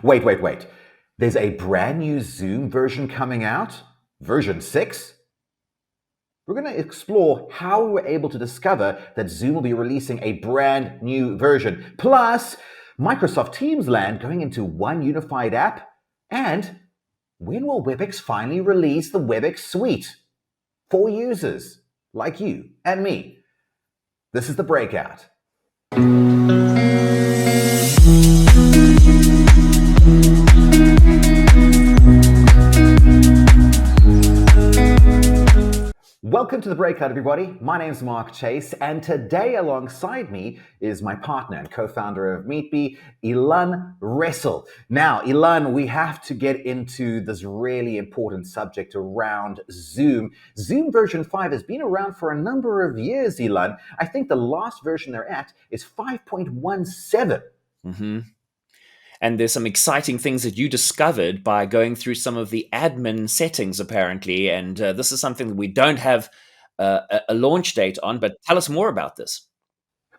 Wait. There's a brand new Zoom version coming out? Version 6? We're going to explore how we were able to discover that Zoom will be releasing a brand new version. Plus, Microsoft Teams land going into one unified app. And when will Webex finally release the Webex Suite for users like you and me? This is the Breakout. Welcome to the Breakout, everybody. My name is Marc Chase, and today alongside me is my partner and co-founder of MeetBee, Elan Ressel. Now, Elan, we have to get into this really important subject around Zoom. Zoom version 5 has been around for a number of years, Elan. I think the last version they're at is 5.17. Mm-hmm. And there's some exciting things that you discovered by going through some of the admin settings, apparently. And this is something that we don't have a launch date on, but tell us more about this.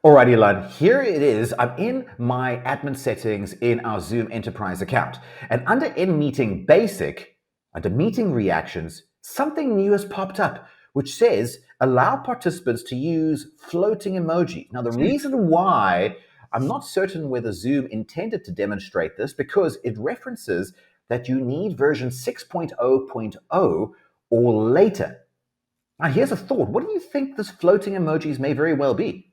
All right, Elan, here it is. I'm in my admin settings in our Zoom Enterprise account. And under In Meeting Basic, under Meeting Reactions, something new has popped up, which says, allow participants to use floating emoji. Now, the reason why I'm not certain whether Zoom intended to demonstrate this, because it references that you need version 6.0.0 or later. Now, here's a thought. What do you think this floating emojis may very well be?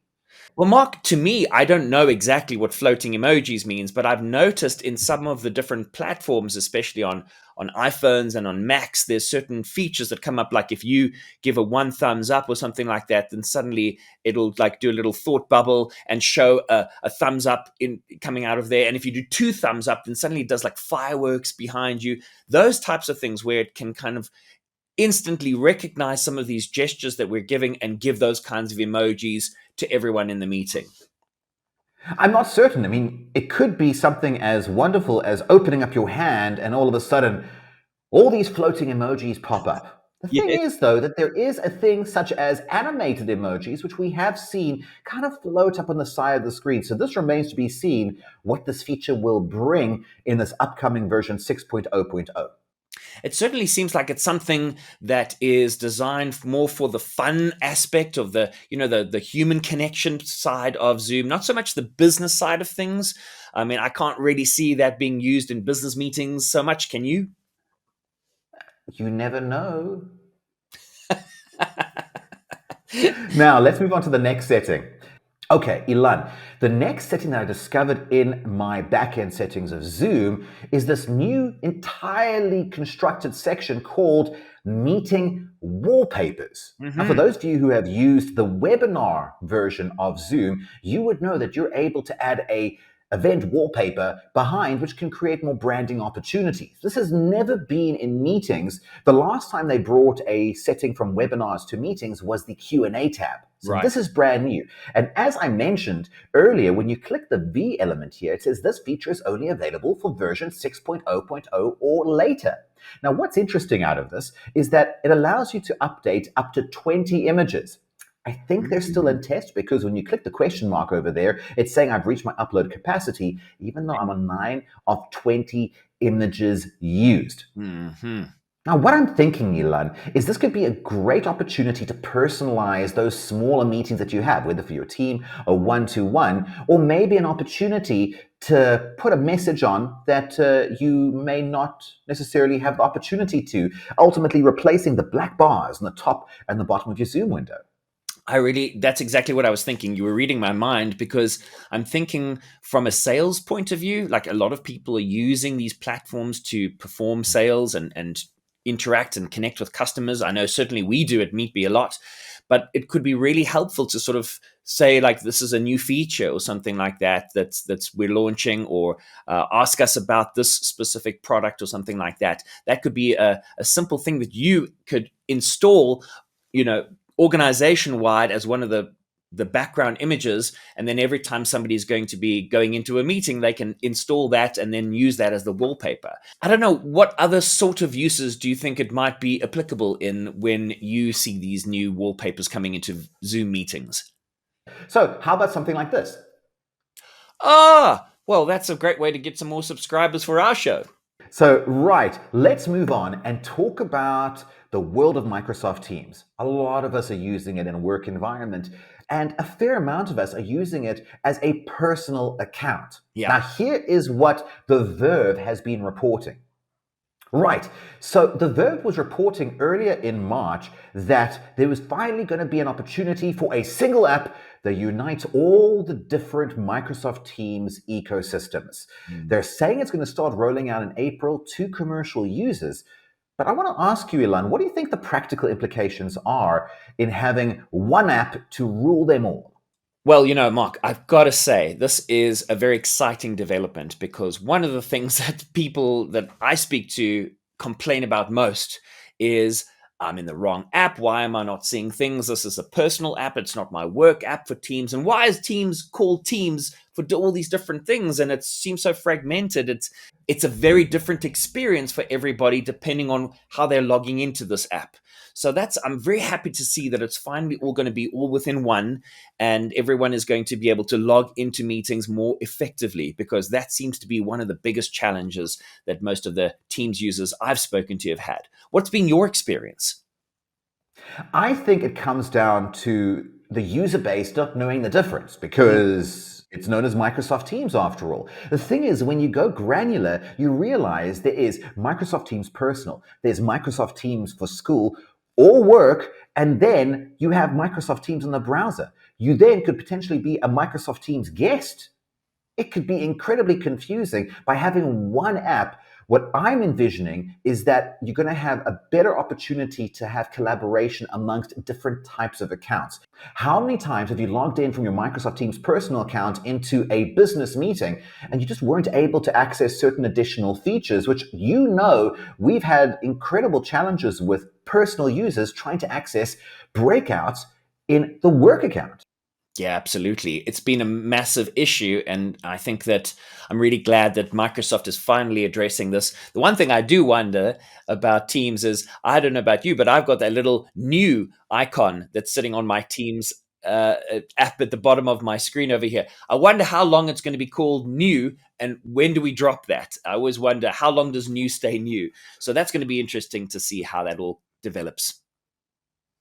Well, Mark, to me, I don't know exactly what floating emojis means, but I've noticed in some of the different platforms, especially on iPhones and on Macs, there's certain features that come up. Like if you give a one thumbs up or something like that, then suddenly it'll like do a little thought bubble and show a thumbs up in coming out of there. And if you do two thumbs up, then suddenly it does like fireworks behind you. Those types of things where it can kind of instantly recognize some of these gestures that we're giving and give those kinds of emojis to everyone in the meeting. I'm not certain. I mean, it could be something as wonderful as opening up your hand and all of a sudden all these floating emojis pop up. The thing is, though, that there is a thing such as animated emojis, which we have seen kind of float up on the side of the screen. So this remains to be seen what this feature will bring in this upcoming version 6.0.0. It certainly seems like it's something that is designed more for the fun aspect of the human connection side of Zoom, not so much the business side of things. I mean, I can't really see that being used in business meetings so much. Can you? You never know. Now, let's move on to the next setting. Okay, Elan, the next setting that I discovered in my backend settings of Zoom is this new entirely constructed section called Meeting Wallpapers. Mm-hmm. Now, for those of you who have used the webinar version of Zoom, you would know that you're able to add a event wallpaper behind, which can create more branding opportunities. This has never been in meetings. The last time they brought a setting from webinars to meetings was the Q&A tab. So Right. This is brand new. And as I mentioned earlier, when you click the V element here, it says this feature is only available for version 6.0.0 or later. Now, what's interesting out of this is that it allows you to update up to 20 images. I think they're still in test because when you click the question mark over there, it's saying I've reached my upload capacity, even though I'm on 9 of 20 images used. Mm-hmm. Now, what I'm thinking, Elan, is this could be a great opportunity to personalize those smaller meetings that you have, whether for your team or one-to-one, or maybe an opportunity to put a message on that you may not necessarily have the opportunity to, ultimately replacing the black bars on the top and the bottom of your Zoom window. That's exactly what I was thinking. You were reading my mind, because I'm thinking from a sales point of view, like a lot of people are using these platforms to perform sales and interact and connect with customers. I know certainly we do at MeetBee a lot, but it could be really helpful to sort of say like, this is a new feature or something like that's we're launching, or ask us about this specific product or something like that. That could be a simple thing that you could install, organization-wide as one of the background images, and then every time somebody is going to be going into a meeting, they can install that and then use that as the wallpaper. I don't know, what other sort of uses do you think it might be applicable in when you see these new wallpapers coming into Zoom meetings? So how about something like this? Well, that's a great way to get some more subscribers for our show. So, right, let's move on and talk about the world of Microsoft Teams. A lot of us are using it in a work environment, and a fair amount of us are using it as a personal account. Yeah. Now, here is what The Verve has been reporting. Right. So The Verve was reporting earlier in March that there was finally going to be an opportunity for a single app that unites all the different Microsoft Teams ecosystems. They're saying it's going to start rolling out in April to commercial users. But I want to ask you, Elan, what do you think the practical implications are in having one app to rule them all? Well, Mark, I've got to say, this is a very exciting development because one of the things that people that I speak to complain about most is I'm in the wrong app. Why am I not seeing things? This is a personal app. It's not my work app for Teams. And why is Teams called Teams for all these different things? And it seems so fragmented. It's a very different experience for everybody depending on how they're logging into this app. So I'm very happy to see that it's finally all going to be all within one, and everyone is going to be able to log into meetings more effectively, because that seems to be one of the biggest challenges that most of the Teams users I've spoken to have had. What's been your experience? I think it comes down to the user base not knowing the difference, because it's known as Microsoft Teams after all. The thing is, when you go granular, you realize there is Microsoft Teams Personal, there's Microsoft Teams for school or work, and then you have Microsoft Teams in the browser. You then could potentially be a Microsoft Teams guest. It could be incredibly confusing. By having one app, what I'm envisioning is that you're going to have a better opportunity to have collaboration amongst different types of accounts. How many times have you logged in from your Microsoft Teams personal account into a business meeting and you just weren't able to access certain additional features, which we've had incredible challenges with personal users trying to access breakouts in the work account? Yeah, absolutely. It's been a massive issue, and I think that I'm really glad that Microsoft is finally addressing this. The one thing I do wonder about Teams is, I don't know about you, but I've got that little new icon that's sitting on my Teams app at the bottom of my screen over here. I wonder how long it's going to be called new, and when do we drop that? I always wonder, how long does new stay new? So that's going to be interesting to see how that all develops.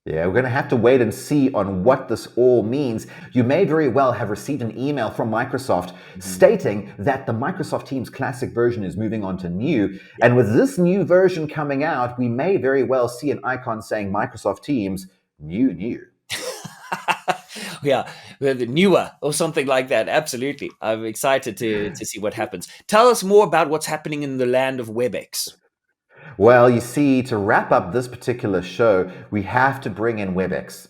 Yeah, we're going to have to wait and see on what this all means. You may very well have received an email from Microsoft stating that the Microsoft Teams Classic version is moving on to new. And with this new version coming out, we may very well see an icon saying Microsoft Teams new. Yeah, the newer or something like that. Absolutely. I'm excited to see what happens. Tell us more about what's happening in the land of WebEx. Well, you see, to wrap up this particular show, we have to bring in Webex.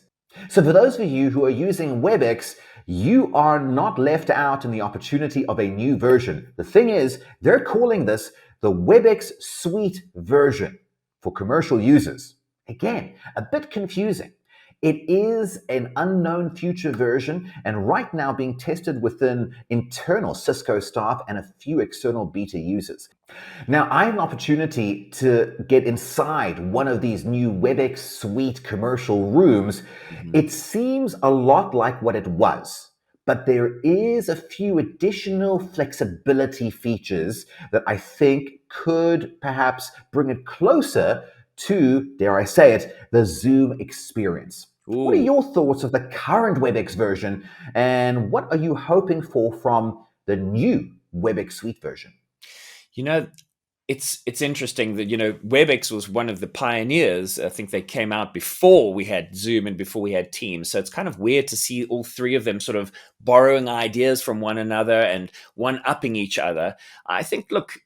So for those of you who are using Webex, you are not left out in the opportunity of a new version. The thing is, they're calling this the Webex Suite version for commercial users. Again, a bit confusing. It is an unknown future version and right now being tested within internal Cisco staff and a few external beta users. Now, I had an opportunity to get inside one of these new Webex Suite commercial rooms. It seems a lot like what it was, but there is a few additional flexibility features that I think could perhaps bring it closer to, dare I say it, the Zoom experience. What are Ooh. your thoughts of the current WebEx version, and what are you hoping for from the new WebEx Suite version? You know, it's interesting that, WebEx was one of the pioneers. I think they came out before we had Zoom and before we had Teams. So it's kind of weird to see all three of them sort of borrowing ideas from one another and one-upping each other. I think, look,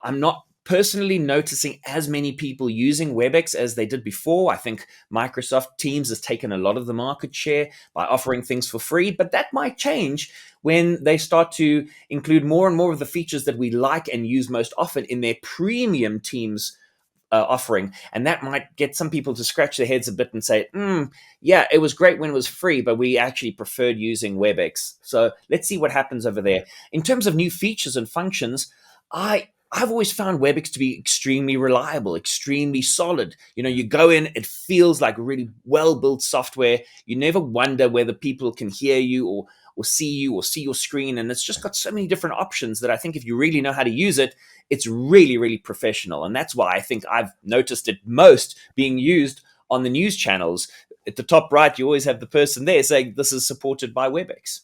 I'm not personally noticing as many people using WebEx as they did before. I think Microsoft Teams has taken a lot of the market share by offering things for free, but that might change when they start to include more and more of the features that we like and use most often in their premium Teams offering. And that might get some people to scratch their heads a bit and say, yeah, it was great when it was free, but we actually preferred using WebEx. So let's see what happens over there. In terms of new features and functions, I've always found WebEx to be extremely reliable, extremely solid. You go in, it feels like really well-built software. You never wonder whether people can hear you or or see you or see your screen. And it's just got so many different options that I think if you really know how to use it, it's really, really professional. And that's why I think I've noticed it most being used on the news channels. At the top right, you always have the person there saying this is supported by Webex.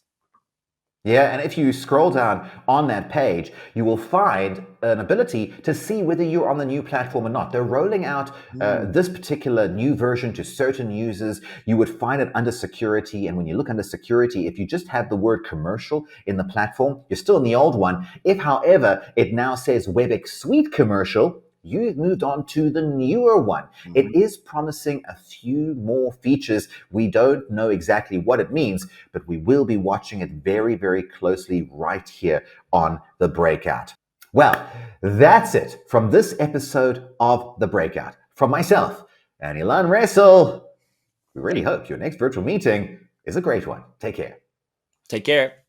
Yeah, and if you scroll down on that page, you will find an ability to see whether you're on the new platform or not. They're rolling out this particular new version to certain users. You would find it under security, and when you look under security, if you just have the word commercial in the platform, you're still in the old one. If, however, it now says Webex Suite commercial, you've moved on to the newer one. It is promising a few more features. We don't know exactly what it means, but we will be watching it very, very closely right here on The Breakout. Well, that's it from this episode of The Breakout. From myself and Elan Ressel, we really hope your next virtual meeting is a great one. Take care. Take care.